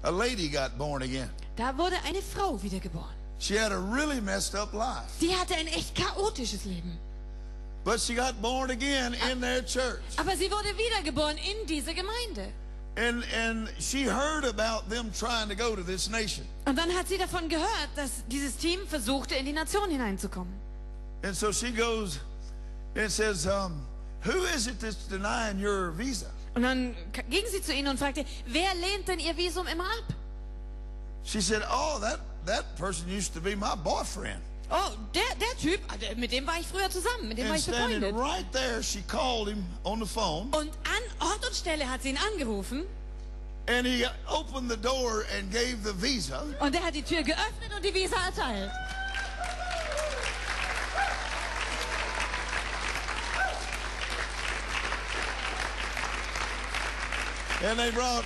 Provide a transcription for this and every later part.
a lady got born again. Da wurde eine Frau wiedergeboren. She had a really messed up life. Die hatte ein echt chaotisches Leben. But she got born again in their church. Aber sie wurde wiedergeboren in dieser Gemeinde. And she heard about them trying to go to this nation. Und dann hat sie davon gehört, dass dieses Team versuchte, in die Nation hineinzukommen. And so she goes and says, who is it that's denying your visa? Und dann ging sie zu ihnen und fragte, wer lehnt denn ihr Visum immer ab? She said, oh, that person used to be my boyfriend. Oh, der Typ, mit dem war ich früher zusammen, mit dem war And ich standing befreundet. right there, she called him on the phone. Und an Ort und Stelle hat sie ihn angerufen. And he opened the door and gave the visa. Und er hat die Tür geöffnet und die Visa erteilt. And they brought,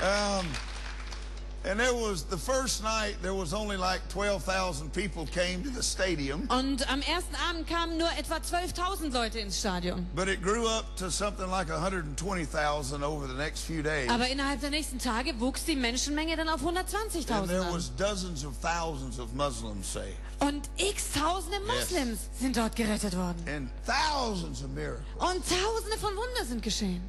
and there was the first night, there was only like 12,000 people came to the stadium. Und am ersten Abend kamen nur etwa 12.000 Leute ins Stadion. But it grew up to something like 120,000 over the next few days. Aber innerhalb der nächsten Tage wuchs die Menschenmenge dann auf And 120.000 there an. was dozens of thousands of Muslims saved. Und x-Tausende Moslems sind dort gerettet worden. And thousands of miracles. Und Tausende von Wunder sind geschehen.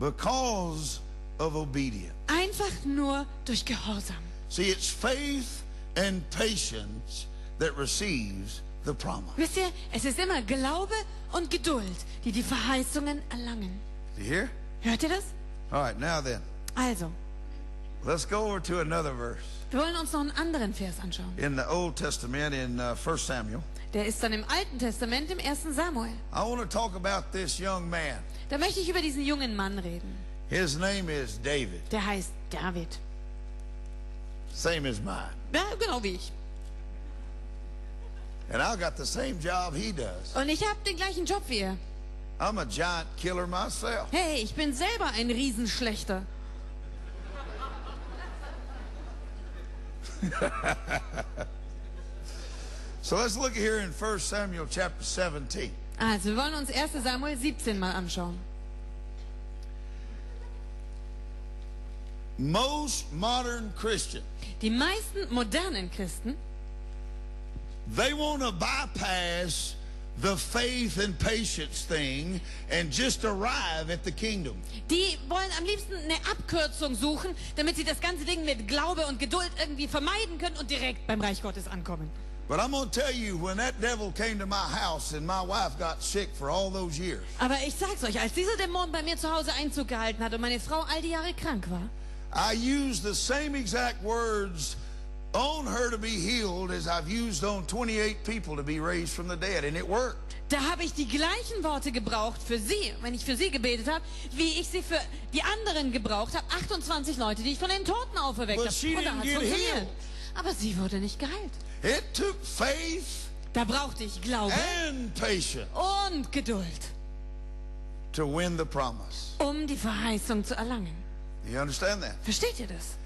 Because of obedience. Einfach nur durch Gehorsam. See, it's faith and patience that receives the promise. Wisst ihr, es ist immer Glaube und Geduld, die die Verheißungen erlangen. Do you hear? Hört ihr das? All right, now then, Also, let's go over to another verse. wir wollen uns noch einen anderen Vers anschauen. In the Old Testament, in 1 Samuel, Der ist dann im Alten Testament, im 1. Samuel. I want to talk about this young man. Da möchte ich über diesen jungen Mann reden. His name is David, Der heißt David. same as mine. Ja, genau wie ich. And I got the same job he does. Und ich habe den gleichen Job wie er. I'm a giant killer myself. Hey, ich bin selber ein Riesenschlechter. So let's look here in 1 Samuel chapter 17. Also, wir wollen uns 1. Samuel 17 mal anschauen. Most modern Christians, Die meisten modernen Christen, they want to bypass the faith and patience thing and just arrive at the kingdom. die wollen am liebsten eine Abkürzung suchen, damit sie das ganze Ding mit Glaube und Geduld irgendwie vermeiden können und direkt beim Reich Gottes ankommen. But I'm going to tell you, when that devil came to my house and my wife got sick for all those years, Aber ich sag's euch, als dieser Dämon bei mir zu Hause Einzug gehalten hat und meine Frau all die Jahre krank war, I used the same exact words on her to be healed as I've used on 28 people to be raised from the dead, and it worked. da habe ich die gleichen Worte gebraucht für sie, wenn ich für sie gebetet habe, wie ich sie für die anderen gebraucht habe. 28 Leute, die ich von den Toten auferweckt But she habe. Und da didn't hat get funktioniert. healed. Aber sie wurde nicht geheilt. It took faith Da brauchte ich Glaube and patience und Geduld, to win the promise. um die Verheißung zu erlangen. You understand that? Versteht ihr das?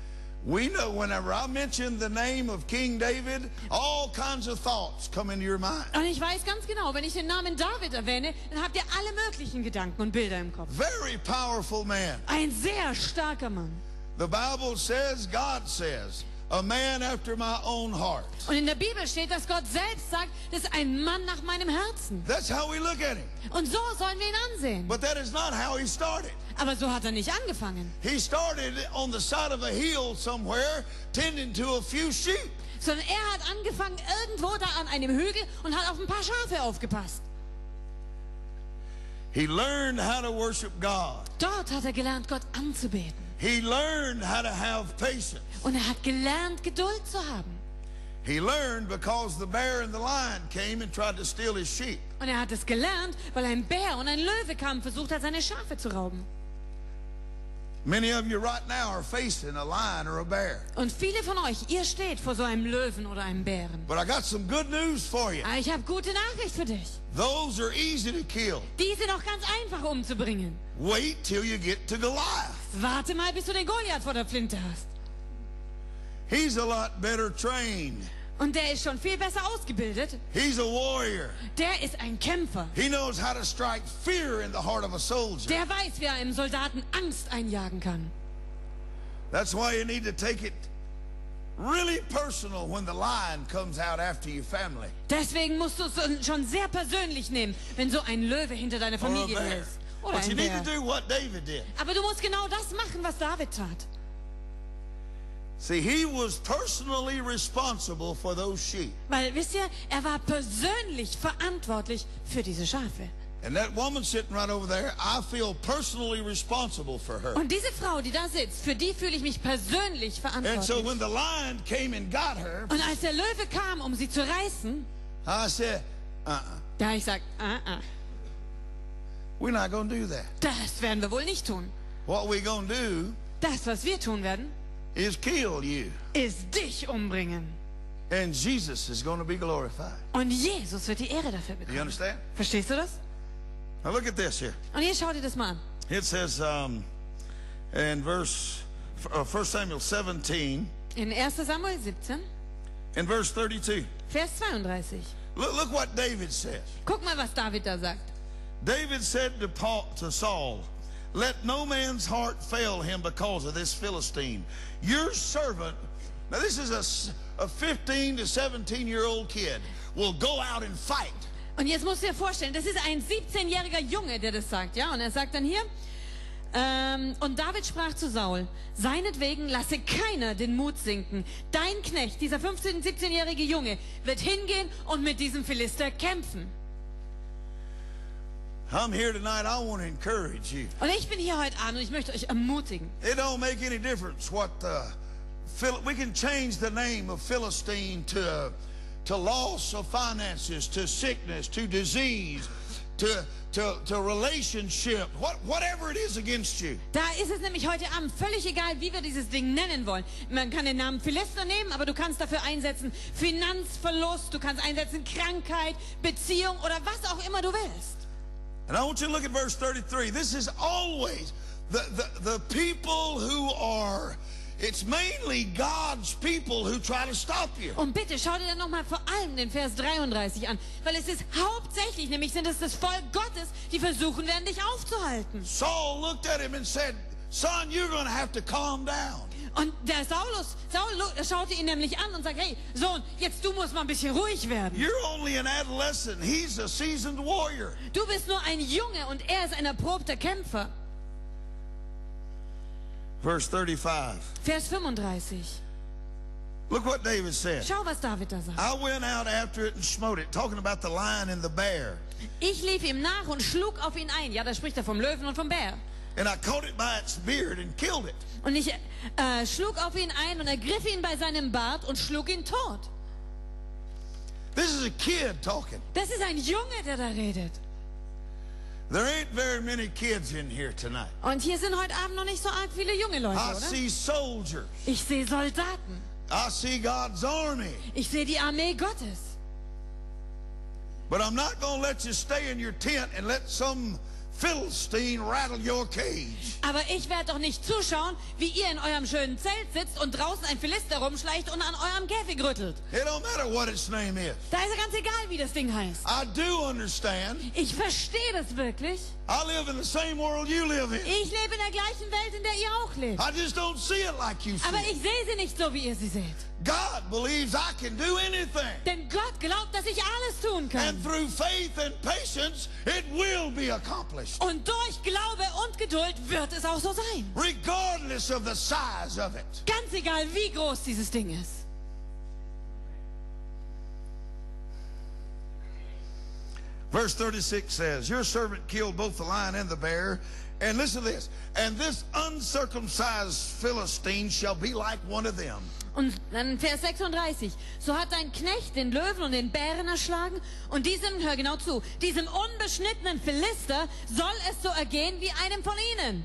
We know whenever I mention the name of King David, all kinds of thoughts come into your mind. Und ich weiß ganz genau, wenn ich den Namen David erwähne, dann habt ihr alle möglichen Gedanken und Bilder im Kopf. Very powerful man. Ein sehr starker Mann. The Bible says, God says, a man after my own heart. Und in der Bibel steht, dass Gott selbst sagt, das ist ein Mann nach meinem Herzen. That's how we look at him. Und so sollen wir ihn ansehen. But that is not how he started. Aber so hat er nicht angefangen. He started on the side of a hill somewhere, tending to a few sheep. Sondern er hat angefangen irgendwo da an einem Hügel und hat auf ein paar Schafe aufgepasst. He learned how to worship God. Dort hat er gelernt, Gott anzubeten. He learned how to have patience. Und er hat gelernt, Geduld zu haben. He learned because the bear and the lion came and tried to steal his sheep. Und er hat es gelernt, weil ein Bär und ein Löwe kamen, versucht hat, seine Schafe zu rauben. Many of you right now are facing a lion or a bear. Und viele von euch, ihr steht vor so einem Löwen oder einem Bären. But I got some good news for you. Aber ich habe gute Nachricht für dich. Those are easy to kill. Die sind auch ganz einfach umzubringen. Wait till you get to Goliath. Warte mal, bis du den Goliath vor der Flinte hast. He's a lot better trained. Und der ist schon viel besser ausgebildet. He's a warrior. Der ist ein Kämpfer. He knows how to strike fear in the heart of a soldier. Der weiß, wie er einem Soldaten Angst einjagen kann. That's why you need to take it really personal when the lion comes out after your family. Deswegen musst du es schon sehr persönlich nehmen, wenn so ein Löwe hinter deiner Or a Familie bear. ist. Oder But you ein need Bär. to do what David did. Aber du musst genau das machen, was David tat. See, he was personally responsible for those sheep. Weil, wisst ihr, er war persönlich verantwortlich für diese Schafe. And that woman sitting right over there, I feel personally responsible for her. Und diese Frau, die da sitzt, für die fühle ich mich persönlich And verantwortlich. so when the lion came and got her, Und als der Löwe kam, um sie zu reißen, I said, da habe ich gesagt, we're not going to do that. das werden wir wohl nicht tun. What we're going to do Das, was wir tun werden, is kill you. ist dich umbringen. And Jesus is going to be glorified. Und Jesus wird die Ehre dafür Do you bekommen. understand? Verstehst du das? Now look at this here. Und hier schau dir das mal an. It says in verse 1 Samuel 17, In 1 Samuel 17, in verse 32. Vers 32. Look what David says. Guck mal, was David da sagt. David said to Saul, let no man's heart fail him because of this Philistine. Your servant, now this is a 15 to 17-year-old kid, will go out and fight. Und jetzt musst du dir vorstellen, das ist ein 17-jähriger Junge, der das sagt, ja? Und er sagt dann hier, und David sprach zu Saul, seinetwegen lasse keiner den Mut sinken. Dein Knecht, dieser 15-, 17-jährige Junge, wird hingehen und mit diesem Philister kämpfen. I'm here tonight, I want to encourage you. Und ich bin hier heute Abend und ich möchte euch ermutigen. It don't make any difference what we can change the name of Philistine to loss of finances, to sickness, to disease, to relationship, whatever it is against you. Da ist es nämlich heute Abend völlig egal, wie wir dieses Ding nennen wollen. Man kann den Namen Philister nehmen, aber du kannst dafür einsetzen Finanzverlust, du kannst einsetzen Krankheit, Beziehung oder was auch immer du willst. And I want you to look at verse 33. This is always the people who are, it's mainly God's people who try to stop you. Und bitte schau dir dann nochmal vor allem den Vers 33 an, weil es ist hauptsächlich, nämlich sind es das Volk Gottes, die versuchen werden, dich aufzuhalten. Saul looked at him and said, son, you're going to have to calm down. Und der Saul schaute ihn nämlich an und sagt, hey, Sohn, jetzt du musst mal ein bisschen ruhig werden. You're only an adolescent. He's a seasoned warrior. Du bist nur ein Junge und er ist ein erprobter Kämpfer. Verse 35. Vers 35. Look what David said. Schau, was David da sagt. I went out after it and smote it. Talking about the lion and the bear. Ich lief ihm nach und schlug auf ihn ein. Ja, da spricht er vom Löwen und vom Bär. And I caught it by its beard and killed it. Und ich schlug auf ihn ein und ergriff ihn bei seinem Bart und schlug ihn tot. This is a kid talking. Das ist ein Junge, der da redet. There ain't very many kids in here tonight. Und hier sind heute Abend noch nicht so arg viele junge Leute, I oder? see soldiers. Ich sehe Soldaten. I see God's army. Ich sehe die Armee Gottes. But I'm not going to let you stay in your tent and let some Philistine rattle your cage. Aber ich werde doch nicht zuschauen, wie ihr in eurem schönen Zelt sitzt und draußen ein Philister rumschleicht und an eurem Käfig rüttelt. It don't matter what its name is. Da ist ja ganz egal, wie das Ding heißt. I do understand. Ich verstehe das wirklich. I live in the same world you live in. Ich lebe in der gleichen Welt, in der ihr auch lebt. I just don't see it like you Aber see it. ich sehe sie nicht so, wie ihr sie seht. God believes I can do anything. Denn Gott glaubt, dass ich alles tun kann. And through faith and patience, it will be accomplished. Und durch Glaube und Geduld wird es auch so sein. Regardless of the size of it. Ganz egal, wie groß dieses Ding ist. Verse 36 says, your servant killed both the lion and the bear. And listen to this. And this uncircumcised Philistine shall be like one of them. Und dann Vers 36. So hat dein Knecht den Löwen und den Bären erschlagen. Und diesem, hör genau zu, diesem unbeschnittenen Philister soll es so ergehen wie einem von ihnen.